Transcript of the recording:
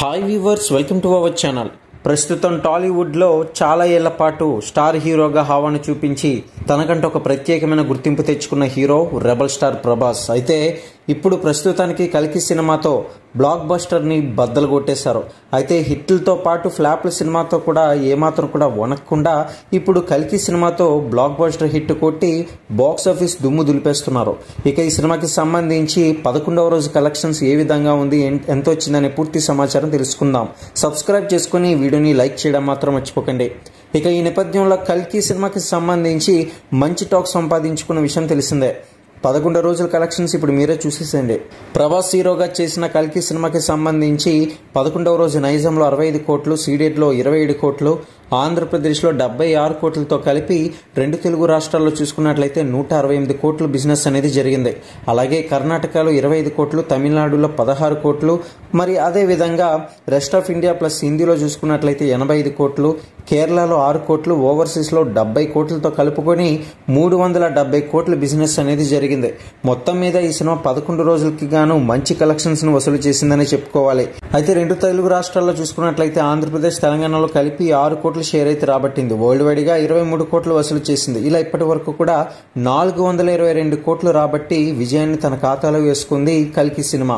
Hi viewers, welcome to our channel. ప్రస్తుతం టాలీవుడ్లో చాలా ఏళ్ల పాటు స్టార్ హీరోగా హావాను చూపించి తనకంటూ ఒక ప్రత్యేకమైన గుర్తింపు తెచ్చుకున్న హీరో రెబల్ స్టార్ ప్రభాస్. అయితే ఇప్పుడు ప్రస్తుతానికి కల్కి సినిమాతో బ్లాక్ బస్టర్ని బద్దలు కొట్టేశారు. అయితే హిట్లతో పాటు ఫ్లాప్ల సినిమాతో కూడా ఏమాత్రం కూడా వణక్కుండా ఇప్పుడు కల్కి సినిమాతో బ్లాక్ బస్టర్ హిట్ కొట్టి బాక్స్ ఆఫీస్ దుమ్ము దులిపేస్తున్నారు. ఇక ఈ సినిమాకి సంబంధించి 11వ రోజు కలెక్షన్స్ ఏ విధంగా ఉంది, ఎంత వచ్చిందనే పూర్తి సమాచారం తెలుసుకుందాం. సబ్స్క్రైబ్ చేసుకుని వీడియోని లైక్ చేయడం మాత్రం మర్చిపోకండి. ఇక ఈ నేపథ్యంలో కల్కి సినిమాకి సంబంధించి మంచి టాక్ సంపాదించుకున్న విషయం తెలిసిందే. 11 రోజుల కలెక్షన్స్ ఇప్పుడు మీరే చూసేసండి. ప్రభాస్ హీరోగా చేసిన కల్కి సినిమాకి సంబంధించి 11వ రోజు నైజాంలో 65 కోట్లు, సీడెడ్లో 27 కోట్లు, ఆంధ్రప్రదేశ్లో 76 కోట్లతో కలిపి 2 తెలుగు రాష్ట్రాల్లో చూసుకున్నట్లయితే 168 కోట్లు బిజినెస్ అనేది జరిగింది. అలాగే కర్ణాటకలో 25 కోట్లు, తమిళనాడులో 16 కోట్లు, మరి అదేవిధంగా రెస్ట్ ఆఫ్ ఇండియా ప్లస్ హిందీలో చూసుకున్నట్లయితే 85 కోట్లు, కేరళలో 6 కోట్లు, ఓవర్సీస్లో 70 కోట్లతో కలుపుకొని 370 కోట్ల బిజినెస్ అనేది జరిగింది. మొత్తం మీద ఈ సినిమా 11 రోజులకి గాను మంచి కలెక్షన్స్ ను వసూలు చేసిందని చెప్పుకోవాలి. అయితే 2 తెలుగు రాష్ట్రాల్లో చూసుకున్నట్లయితే ఆంధ్రప్రదేశ్, తెలంగాణలో కలిపి 6 కోట్ల షేర్ అయితే రాబట్టింది. వరల్డ్ వైడ్ గా 23 కోట్లు వసూలు చేసింది. ఇలా ఇప్పటి వరకు కూడా 422 కోట్లు రాబట్టి విజయాన్ని తన ఖాతాలో వేసుకుంది కల్కి సినిమా.